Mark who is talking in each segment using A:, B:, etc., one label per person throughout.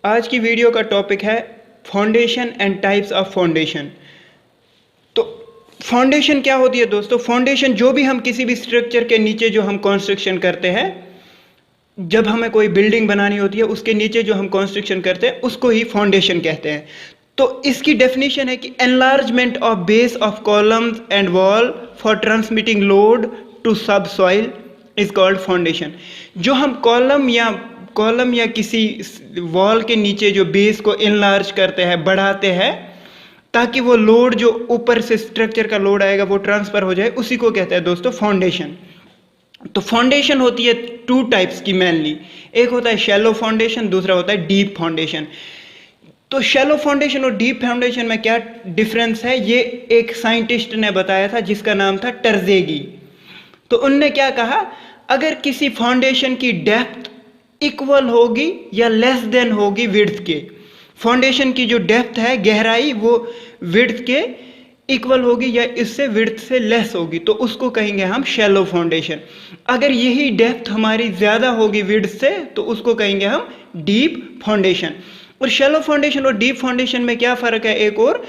A: आज की वीडियो का टॉपिक है foundation and types of foundation. तो फाउंडेशन क्या होती है दोस्तों? फाउंडेशन जो भी हम किसी भी स्ट्रक्चर के नीचे जो हम कंस्ट्रक्शन करते हैं, जब हमें कोई बिल्डिंग बनानी होती है उसके नीचे जो हम कंस्ट्रक्शन करते हैं उसको ही फाउंडेशन कहते हैं। तो इसकी डेफिनेशन है कि enlargement of base of columns and wall for transmitting load to sub soil is called foundation. जो हम कॉलम या किसी वॉल के नीचे जो बेस को इनलार्ज करते हैं, बढ़ाते हैं, ताकि वो लोड जो ऊपर से स्ट्रक्चर का लोड आएगा वो ट्रांसफर हो जाए, उसी को कहते हैं दोस्तों फाउंडेशन। तो फाउंडेशन होती है टू टाइप्स की मेनली। एक होता है शैलो फाउंडेशन, दूसरा होता है डीप फाउंडेशन। तो शैलो फाउंडेशन और डीप फाउंडेशन में क्या डिफरेंस है, ये एक साइंटिस्ट ने बताया था जिसका नाम था टर्जेगी। तो उनने क्या कहा, अगर किसी फाउंडेशन की डेप्थ इक्वल होगी या लेस देन होगी विड्थ के, फाउंडेशन की जो डेप्थ है, गहराई, वो विड्थ के इक्वल होगी या इससे विड्थ से लेस होगी, तो उसको कहेंगे हम शैलो फाउंडेशन। अगर यही डेप्थ हमारी ज़्यादा होगी विड्थ से, तो उसको कहेंगे हम डीप फाउंडेशन। और शैलो फाउंडेशन और डीप फाउंडेशन में क्या फ़र्क है एक और,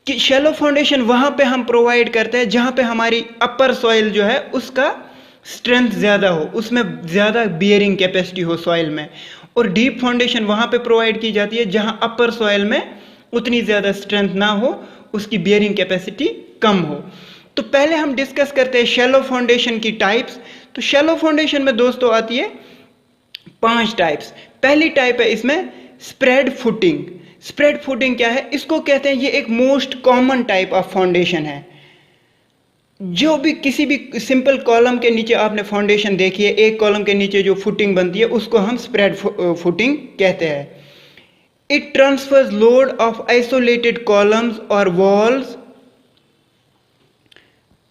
A: कि शैलो फाउंडेशन वहाँ पे हम प्रोवाइड करते हैं जहाँ पे हमारी अपर सॉइल जो है उसका स्ट्रेंथ ज़्यादा हो, उसमें ज़्यादा बियरिंग कैपेसिटी हो सॉइल में। और डीप फाउंडेशन वहाँ पे प्रोवाइड की जाती है जहाँ अपर सॉइल में उतनी ज़्यादा स्ट्रेंथ ना हो, उसकी बियरिंग कैपेसिटी कम हो। तो पहले हम डिस्कस करते हैं शैलो फाउंडेशन की टाइप्स। तो शैलो फाउंडेशन में दोस्तों आती है 5 टाइप्स। पहली टाइप है इसमें स्प्रेड फुटिंग। स्प्रेड फुटिंग क्या है? इसको कहते हैं, ये एक most common type of foundation है। जो भी किसी भी सिंपल कॉलम के नीचे आपने फाउंडेशन देखी है, एक कॉलम के नीचे जो फुटिंग बनती है उसको हम स्प्रेड फुटिंग कहते हैं। It transfers load of isolated columns और वॉल्स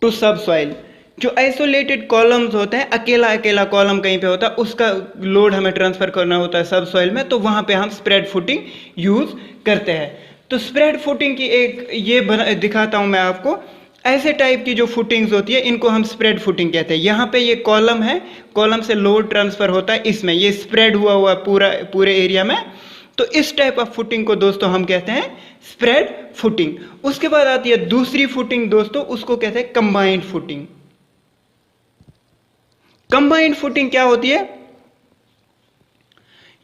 A: टू सब सॉइल। जो आइसोलेटेड कॉलम्स होते हैं, अकेला अकेला कॉलम कहीं पे होता है, उसका लोड हमें ट्रांसफर करना होता है सब सॉइल में, तो वहां पे हम स्प्रेड फुटिंग यूज करते हैं। तो स्प्रेड फुटिंग की एक ये दिखाता हूं मैं आपको। ऐसे टाइप की जो फुटिंग्स होती है इनको हम स्प्रेड फुटिंग कहते हैं। यहाँ पे ये कॉलम है, कॉलम से लोड ट्रांसफर होता है, इसमें ये स्प्रेड हुआ पूरे एरिया में। तो इस टाइप ऑफ फुटिंग को दोस्तों हम कहते हैं स्प्रेड फुटिंग। उसके बाद आती है दूसरी फुटिंग दोस्तों, उसको कहते हैं कंबाइंड फुटिंग। कंबाइंड फुटिंग क्या होती है?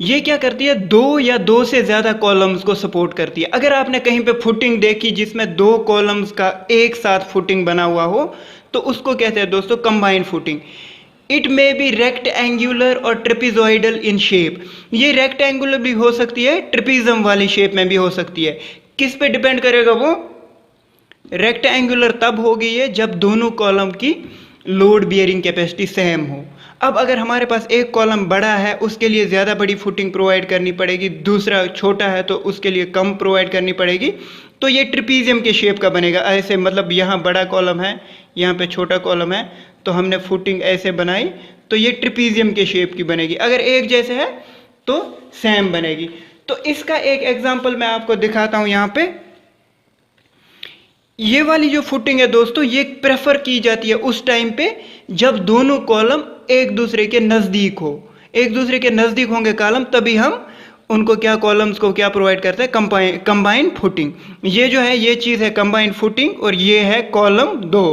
A: ये क्या करती है, दो या दो से ज्यादा कॉलम्स को सपोर्ट करती है। अगर आपने कहीं पे फुटिंग देखी जिसमें 2 कॉलम्स का एक साथ फुटिंग बना हुआ हो, तो उसको कहते हैं दोस्तों combined footing. It may be rectangular और ट्रेपिजॉइडल इन शेप। ये रेक्टेंगुलर भी हो सकती है, ट्रेपिज्म वाली शेप में भी हो सकती है। किस पे डिपेंड करेगा वो? रेक्टेंगुलर तब होगी ये जब दोनों कॉलम की लोड बियरिंग कैपेसिटी सेम हो। अब अगर हमारे पास एक कॉलम बड़ा है, उसके लिए ज़्यादा बड़ी फुटिंग प्रोवाइड करनी पड़ेगी, दूसरा छोटा है तो उसके लिए कम प्रोवाइड करनी पड़ेगी, तो ये ट्रिपीजियम के शेप का बनेगा। ऐसे मतलब यहाँ बड़ा कॉलम है, यहाँ पे छोटा कॉलम है, तो हमने फुटिंग ऐसे बनाई तो ये ट्रिपीजियम के शेप की बनेगी। अगर एक जैसे है तो सेम बनेगी। तो इसका एक एग्जाम्पल मैं आपको दिखाता हूँ। यहाँ पे ये वाली जो फुटिंग है दोस्तों, ये प्रेफर की जाती है उस टाइम पे जब दोनों कॉलम एक दूसरे के नज़दीक हो। एक दूसरे के नज़दीक होंगे कॉलम, तभी हम उनको क्या, कॉलम्स को क्या प्रोवाइड करते हैं, कंबाइंड फुटिंग। ये जो है ये चीज़ है कंबाइंड फुटिंग, और ये है कॉलम 2।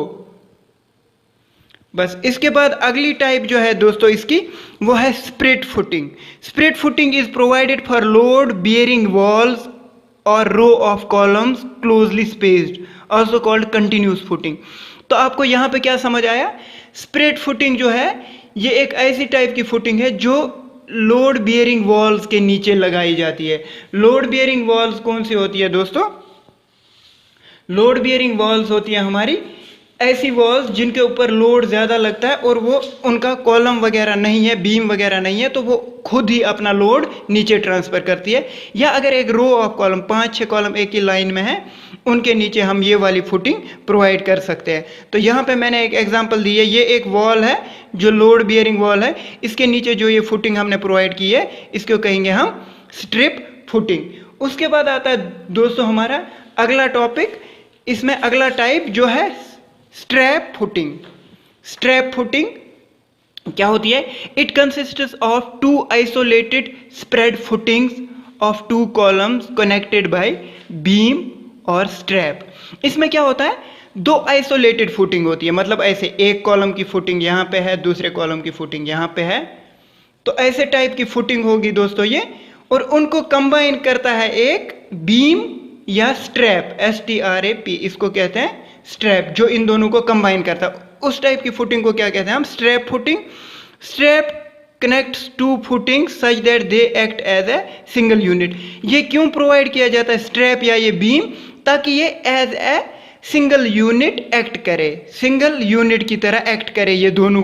A: बस इसके बाद अगली टाइप जो है दोस्तों इसकी, वो है spread footing. Spread footing is provided for load bearing walls और row of columns closely spaced, also called continuous footing. तो आपको यहाँ पे क्या समझ आया? स्प्रेड फुटिंग जो है ये एक ऐसी टाइप की फुटिंग है जो लोड बियरिंग वॉल्स के नीचे लगाई जाती है। लोड बियरिंग वॉल्स कौन सी होती है दोस्तों? लोड बियरिंग वॉल्स होती है हमारी ऐसी वॉल्स जिनके ऊपर लोड ज़्यादा लगता है और वो उनका कॉलम वगैरह नहीं है, बीम वगैरह नहीं है, तो वो खुद ही अपना लोड नीचे ट्रांसफ़र करती है। या अगर एक रो ऑफ कॉलम, 5-6 कॉलम एक ही लाइन में है, उनके नीचे हम ये वाली फुटिंग प्रोवाइड कर सकते हैं। तो यहाँ पे मैंने एक एग्जांपल दी है। ये एक वॉल है जो लोड बियरिंग वॉल है, इसके नीचे जो ये फुटिंग हमने प्रोवाइड की है इसको कहेंगे हम स्ट्रिप फुटिंग। उसके बाद आता है दोस्तों हमारा अगला टॉपिक। इसमें अगला टाइप जो है स्ट्रैप फुटिंग। स्ट्रैप फुटिंग क्या होती है? It consists of 2 isolated spread footings of two columns connected by beam और स्ट्रैप। इसमें क्या होता है, दो आइसोलेटेड फुटिंग होती है, मतलब ऐसे एक कॉलम की फुटिंग यहाँ पे है, दूसरे कॉलम की फुटिंग यहाँ पे है, तो ऐसे टाइप की फुटिंग होगी दोस्तों ये, और उनको कंबाइन करता है एक बीम या स्ट्रैप, STRAP, इसको कहते हैं स्ट्रैप, जो इन दोनों को कंबाइन करता है। उस टाइप की फुटिंग को क्या कहते हैं हम, strap footing. Strap connects to footing such that they act as a single unit. ये क्यों प्रोवाइड किया जाता है स्ट्रैप या ये बीम, ताकि ये as a single unit act करे, सिंगल यूनिट की तरह एक्ट करे ये दोनों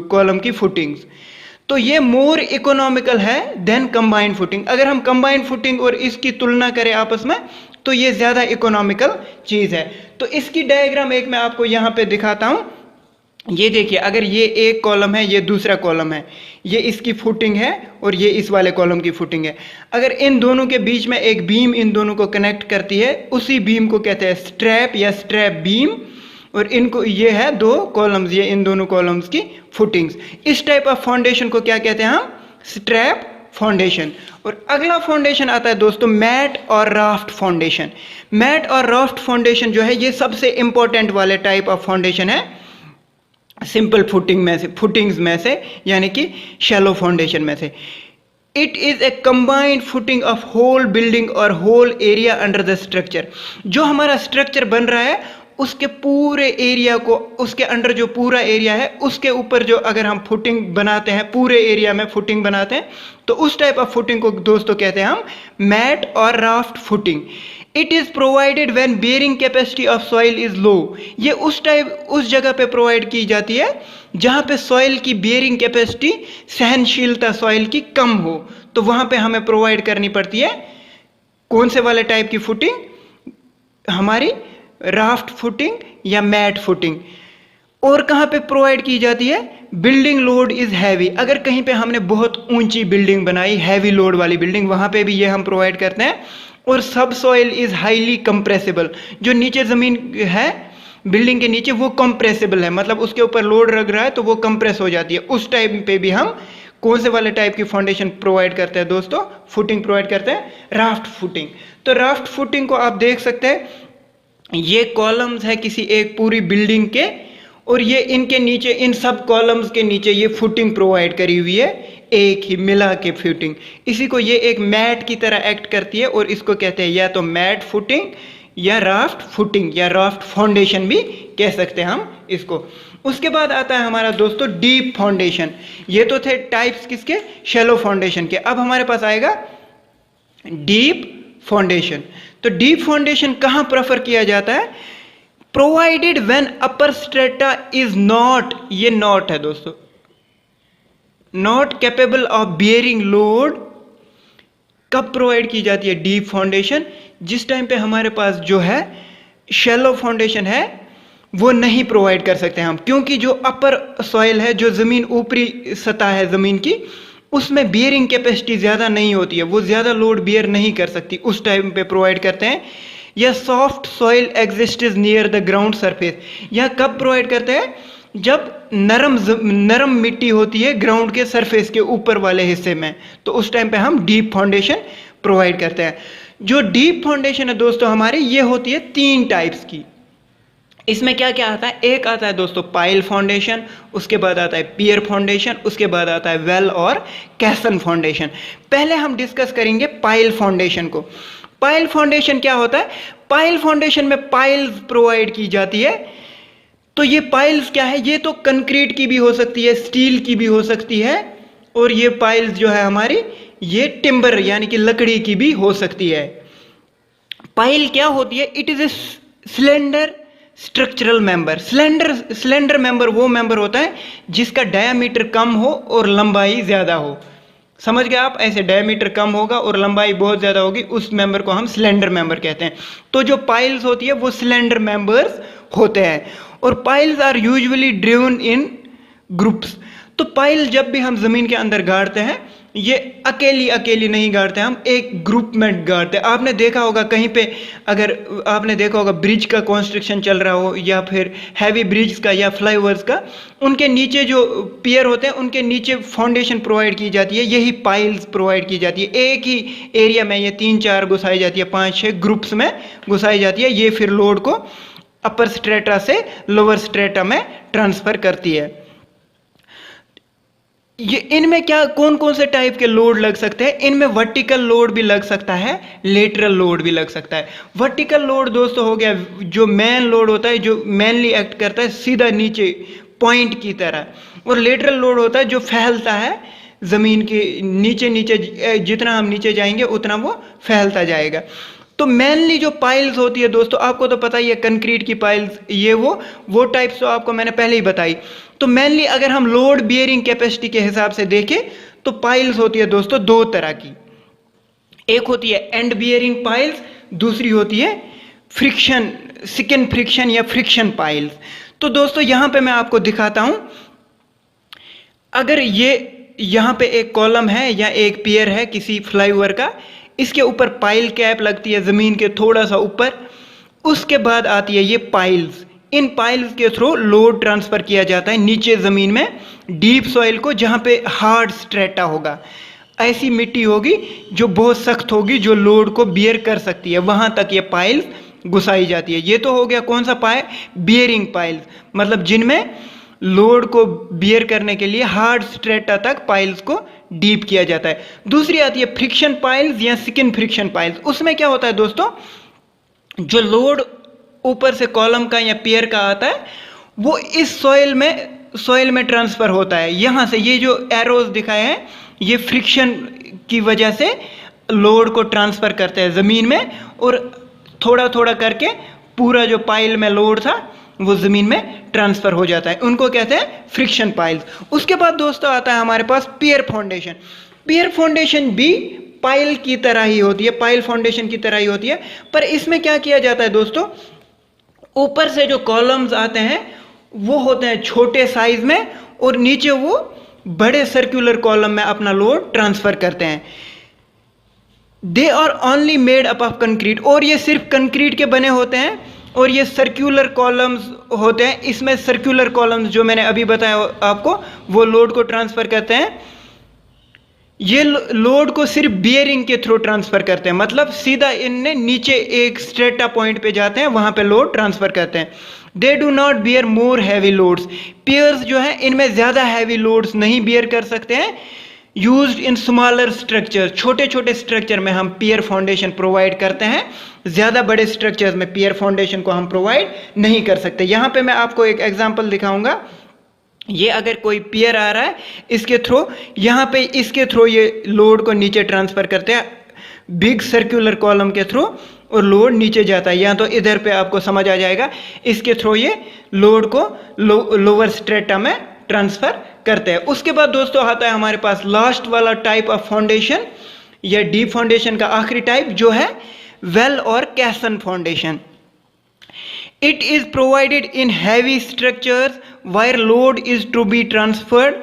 A: कॉलम की फुटिंग्स। तो ये मोर इकोनॉमिकल है देन कंबाइंड फुटिंग। अगर हम कंबाइंड फुटिंग और इसकी तुलना करें आपस में, तो ये ज़्यादा इकोनॉमिकल चीज़ है। तो इसकी डायग्राम एक मैं आपको यहाँ पे दिखाता हूँ। ये देखिए, अगर ये एक कॉलम है, ये दूसरा कॉलम है, ये इसकी फुटिंग है और ये इस वाले कॉलम की फुटिंग है। अगर इन दोनों के बीच में एक बीम इन दोनों को कनेक्ट करती है, उसी बीम को कहते हैं स्ट्रैप या स्ट्रैप बीम, और इनको ये है दो कॉलम्स, ये इन दोनों कॉलम्स की फुटिंग्स। इस टाइप ऑफ फाउंडेशन को क्या कहते हैं हम, स्ट्रैप फाउंडेशन। और अगला फाउंडेशन आता है दोस्तों मैट और राफ्ट फाउंडेशन। मैट और राफ्ट फाउंडेशन जो है ये सबसे इंपॉर्टेंट वाले टाइप ऑफ फाउंडेशन है सिंपल फुटिंग में से, फुटिंग्स में से, यानी कि शैलो फाउंडेशन में से। It is a combined footing of whole building और whole area under the structure. जो हमारा स्ट्रक्चर बन रहा है उसके पूरे एरिया को, उसके अंडर जो पूरा एरिया है उसके ऊपर जो अगर हम फुटिंग बनाते हैं, पूरे एरिया में फुटिंग बनाते हैं, तो उस टाइप ऑफ फुटिंग को दोस्तों कहते हैं हम मैट और raft footing. It is provided when bearing capacity of soil is low. ये उस जगह पे प्रोवाइड की जाती है जहाँ पे सॉइल की बेयरिंग कैपेसिटी, सहनशीलता सॉइल की कम हो, तो वहाँ पे हमें प्रोवाइड करनी पड़ती है कौन से वाले टाइप की फुटिंग, हमारी राफ्ट फुटिंग या मैट फुटिंग। और कहाँ पे प्रोवाइड की जाती है, बिल्डिंग लोड इज हैवी। अगर कहीं पे हमने बहुत ऊंची बिल्डिंग बनाई, हैवी लोड वाली बिल्डिंग, वहाँ पे भी ये हम प्रोवाइड करते हैं। और सब सॉइल इज हाईली कंप्रेसिबल, जो नीचे ज़मीन है बिल्डिंग के नीचे वो कंप्रेसिबल है, मतलब उसके ऊपर लोड लग रहा है तो वो कंप्रेस हो जाती है, उस टाइम पे भी हम कौन से वाले टाइप की फाउंडेशन प्रोवाइड करते हैं दोस्तों, फुटिंग प्रोवाइड करते हैं, राफ्ट फुटिंग। तो राफ्ट फुटिंग को आप देख सकते हैं, ये कॉलम्स है किसी एक पूरी बिल्डिंग के, और ये इनके नीचे, इन सब कॉलम्स के नीचे ये फुटिंग प्रोवाइड करी हुई है, एक ही मिला के फुटिंग। इसी को ये एक मैट की तरह एक्ट करती है, और इसको कहते हैं या तो मैट फुटिंग या राफ्ट फुटिंग या राफ्ट फाउंडेशन भी कह सकते हैं हम इसको। उसके बाद आता है हमारा दोस्तों डीप फाउंडेशन। ये तो थे टाइप्स किसके, शैलो फाउंडेशन के। अब हमारे पास आएगा डीप फाउंडेशन। तो डीप फाउंडेशन कहाँ प्रेफर किया जाता है, provided when upper strata is not, ये नॉट है दोस्तों, not capable of bearing load. कब प्रोवाइड की जाती है डीप फाउंडेशन, जिस टाइम पे हमारे पास जो है शैलो फाउंडेशन है वो नहीं प्रोवाइड कर सकते हम, क्योंकि जो अपर सॉइल है, जो ज़मीन ऊपरी सतह है ज़मीन की, उसमें बियरिंग कैपेसिटी ज़्यादा नहीं होती है, वो ज़्यादा लोड बियर नहीं कर सकती, उस टाइम पे प्रोवाइड करते हैं। या soft soil exist near the ground surface, या कब प्रोवाइड करते हैं, जब नरम मिट्टी होती है ग्राउंड के सरफेस के ऊपर वाले हिस्से में, तो उस टाइम पे हम डीप फाउंडेशन प्रोवाइड करते हैं। जो डीप फाउंडेशन है दोस्तों हमारी, ये होती है 3 टाइप्स की। इसमें क्या क्या आता है, एक आता है दोस्तों पाइल फाउंडेशन, उसके बाद आता है पियर फाउंडेशन, उसके बाद आता है वेल और कैसन फाउंडेशन। पहले हम डिस्कस करेंगे पाइल फाउंडेशन को। पाइल फाउंडेशन क्या होता है, पाइल फाउंडेशन में पाइल्स प्रोवाइड की जाती है। तो ये पाइल्स क्या है, ये तो कंक्रीट की भी हो सकती है, स्टील की भी हो सकती है, और ये पाइल्स जो है हमारी, ये टिम्बर यानी कि लकड़ी की भी हो सकती है। पाइल क्या होती है, it is a cylinder structural member. Cylinder member वो मेंबर होता है जिसका डायामीटर कम हो और लंबाई ज़्यादा हो। समझ गए आप, ऐसे डायामीटर कम होगा और लंबाई बहुत ज़्यादा होगी, उस मेंबर को हम सिलेंडर मेंबर कहते हैं। तो जो पाइल्स होती है वो सिलेंडर मेंबर्स होते हैं, और piles are usually driven in groups. तो पाइल जब भी हम ज़मीन के अंदर गाड़ते हैं ये अकेली अकेली नहीं गाड़ते, हम एक ग्रुप में गाड़ते। आपने देखा होगा कहीं पे, अगर आपने देखा होगा ब्रिज का कंस्ट्रक्शन चल रहा हो या फिर हैवी ब्रिज का या फ्लाईओवर्स का, उनके नीचे जो पियर होते हैं उनके नीचे फाउंडेशन प्रोवाइड की जाती है, यही पाइल्स प्रोवाइड की जाती है। एक ही एरिया में ये 3-4 घुसाई जाती है, 5-6 ग्रुप्स में घुसाई जाती है। ये फिर लोड को अपर स्ट्रेटा से लोअर स्ट्रेटा में ट्रांसफर करती है। ये इनमें क्या कौन कौन से टाइप के लोड लग सकते हैं? इनमें वर्टिकल लोड भी लग सकता है, लेटरल लोड भी लग सकता है। वर्टिकल लोड दोस्तों हो गया जो मेन लोड होता है, जो मेनली एक्ट करता है सीधा नीचे पॉइंट की तरह, और लेटरल लोड होता है जो फैलता है जमीन के नीचे नीचे, जितना हम नीचे जाएंगे उतना वो फैलता जाएगा। तो मेनली जो पाइल्स होती है दोस्तों, आपको तो पता ही है कंक्रीट की पाइल्स, ये वो टाइप्स तो आपको मैंने पहले ही बताई। तो मेनली अगर हम लोड बियरिंग कैपेसिटी के हिसाब से देखें तो पाइल्स होती है दोस्तों 2 तरह की। एक होती है एंड बियरिंग पाइल्स, दूसरी होती है फ्रिक्शन, सेकेंड फ्रिक्शन या फ्रिक्शन पाइल्स। तो दोस्तों यहां पे मैं आपको दिखाता हूं, अगर ये यहां पे एक कॉलम है या एक पियर है किसी फ्लाईओवर का, इसके ऊपर पाइल कैप लगती है जमीन के थोड़ा सा ऊपर, उसके बाद आती है ये पाइल्स। इन पाइल्स के थ्रू लोड ट्रांसफर किया जाता है नीचे जमीन में डीप सॉइल को, जहां पे हार्ड स्ट्रेटा होगा, ऐसी मिट्टी होगी जो बहुत सख्त होगी, जो लोड को बियर कर सकती है, वहां तक ये पाइल्स घुसाई जाती है। ये तो हो गया कौन सा पाइल? बियरिंग पाइल्स, मतलब जिनमें लोड को बियर करने के लिए हार्ड स्ट्रेटा तक पाइल्स को डीप किया जाता है। दूसरी आती है फ्रिक्शन पाइल्स या सेकेंड फ्रिक्शन पाइल्स। उसमें क्या होता है दोस्तों, जो लोड ऊपर से कॉलम का या पियर का आता है वो इस सॉइल में ट्रांसफर होता है। यहां से ये जो एरोज दिखाए हैं ये फ्रिक्शन की वजह से लोड को ट्रांसफर करते हैं जमीन में, और थोड़ा थोड़ा करके पूरा जो पाइल में लोड था वो जमीन में ट्रांसफर हो जाता है। उनको कहते हैं फ्रिक्शन पाइल्स। उसके बाद दोस्तों आता है हमारे पास पियर फाउंडेशन। पियर फाउंडेशन भी पाइल की तरह ही होती है, पाइल फाउंडेशन की तरह ही होती है, पर इसमें क्या किया जाता है दोस्तों, ऊपर से जो कॉलम्स आते हैं वो होते हैं छोटे साइज में, और नीचे वो बड़े सर्कुलर कॉलम में अपना लोड ट्रांसफर करते हैं। They are only made up of concrete, और ये सिर्फ कंक्रीट के बने होते हैं, और ये सर्कुलर कॉलम्स होते हैं। इसमें सर्कुलर कॉलम्स जो मैंने अभी बताया आपको, वो लोड को ट्रांसफर करते हैं। ये लोड को सिर्फ बियरिंग के थ्रू ट्रांसफर करते हैं, मतलब सीधा इनने नीचे एक स्ट्रेटा पॉइंट पे जाते हैं, वहां पे लोड ट्रांसफर करते हैं। They do not bear more heavy loads. Piers जो है इनमें ज्यादा हैवी लोड्स नहीं बियर कर सकते हैं। यूज्ड इन स्मॉलर स्ट्रक्चर, छोटे छोटे स्ट्रक्चर में हम पियर फाउंडेशन प्रोवाइड करते हैं, ज्यादा बड़े स्ट्रक्चर्स में पियर फाउंडेशन को हम प्रोवाइड नहीं कर सकते। यहां पे मैं आपको एक एग्जांपल दिखाऊंगा। ये अगर कोई पियर आ रहा है, इसके थ्रू यहाँ पे इसके थ्रू ये लोड को नीचे ट्रांसफर करते हैं बिग सर्कुलर कॉलम के थ्रू, और लोड नीचे जाता है। या तो इधर पे आपको समझ आ जाएगा, इसके थ्रू ये लोड को लोअर स्ट्रेटा में ट्रांसफर करते हैं। उसके बाद दोस्तों आता है हमारे पास लास्ट वाला टाइप ऑफ फाउंडेशन या डीप फाउंडेशन का आखिरी टाइप, जो है वेल और कैसन foundation. It is provided in heavy structures where load is to be transferred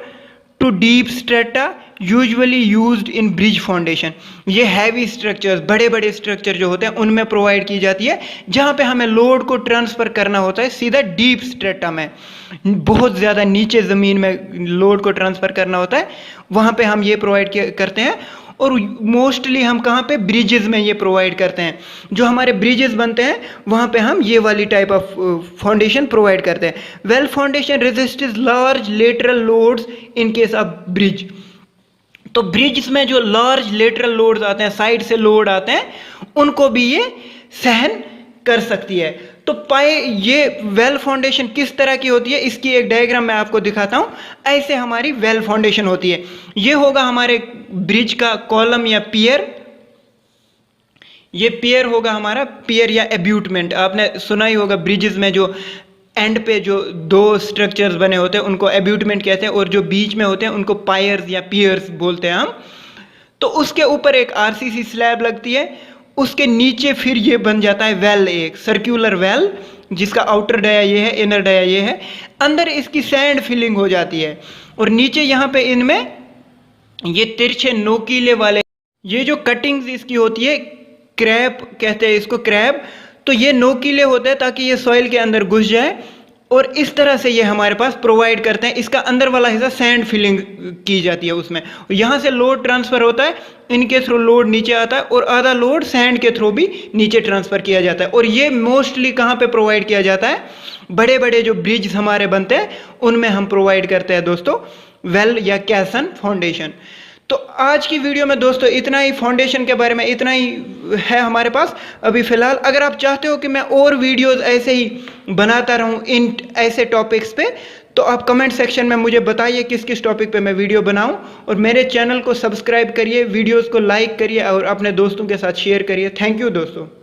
A: to deep strata, usually used in bridge foundation. ये heavy structures, बड़े बड़े structure जो होते हैं उनमें प्रोवाइड की जाती है, जहाँ पे हमें लोड को ट्रांसफर करना होता है सीधा डीप स्ट्रेटा में, बहुत ज़्यादा नीचे ज़मीन में लोड को ट्रांसफर करना होता है, वहाँ पे हम ये प्रोवाइड करते हैं। और मोस्टली हम कहाँ पे? ब्रिजेस में ये प्रोवाइड करते हैं। जो हमारे ब्रिजेस बनते हैं वहाँ पे हम ये वाली टाइप ऑफ फाउंडेशन प्रोवाइड करते हैं। Well foundation resists large lateral loads in case of bridge. तो ब्रिज में जो लार्ज लेटरल लोड्स आते हैं, साइड से लोड आते हैं, उनको भी ये सहन कर सकती है। तो ये वेल फाउंडेशन किस तरह की होती है, इसकी एक डायग्राम मैं आपको दिखाता हूं। ऐसे हमारी वेल फाउंडेशन होती है। ये होगा हमारे ब्रिज का कॉलम या पियर, ये पियर होगा हमारा, पियर या एब्यूटमेंट। आपने सुना ही होगा ब्रिजेस में जो एंड पे जो 2 स्ट्रक्चर्स बने होते हैं उनको एब्यूटमेंट कहते हैं, और जो बीच में होते हैं उनको पायर्स या पियर्स बोलते हैं हम। तो उसके ऊपर एक आरसीसी स्लैब लगती है, उसके नीचे फिर ये बन जाता है वेल, एक सर्कुलर वेल, जिसका आउटर डाया ये है, इनर डाया ये है। अंदर इसकी सैंड फिलिंग हो जाती है, और नीचे यहाँ पे इनमें ये तिरछे नोकीले वाले, ये जो कटिंग्स इसकी होती है, क्रैप कहते हैं इसको, क्रैब, तो ये नोकीले होते हैं ताकि ये सॉइल के अंदर घुस जाए, और इस तरह से ये हमारे पास प्रोवाइड करते हैं। इसका अंदर वाला हिस्सा सैंड फिलिंग की जाती है उसमें, यहाँ से लोड ट्रांसफ़र होता है, इनके थ्रू लोड नीचे आता है, और आधा लोड सैंड के थ्रू भी नीचे ट्रांसफ़र किया जाता है। और ये मोस्टली कहाँ पे प्रोवाइड किया जाता है? बड़े बड़े जो ब्रिज हमारे बनते हैं उनमें हम प्रोवाइड करते हैं दोस्तों, वेल या कैसन फाउंडेशन। तो आज की वीडियो में दोस्तों इतना ही, फाउंडेशन के बारे में इतना ही है हमारे पास अभी फ़िलहाल। अगर आप चाहते हो कि मैं और वीडियोस ऐसे ही बनाता रहूं इन ऐसे टॉपिक्स पे, तो आप कमेंट सेक्शन में मुझे बताइए किस किस टॉपिक पे मैं वीडियो बनाऊं, और मेरे चैनल को सब्सक्राइब करिए, वीडियोस को लाइक करिए और अपने दोस्तों के साथ शेयर करिए। थैंक यू दोस्तों।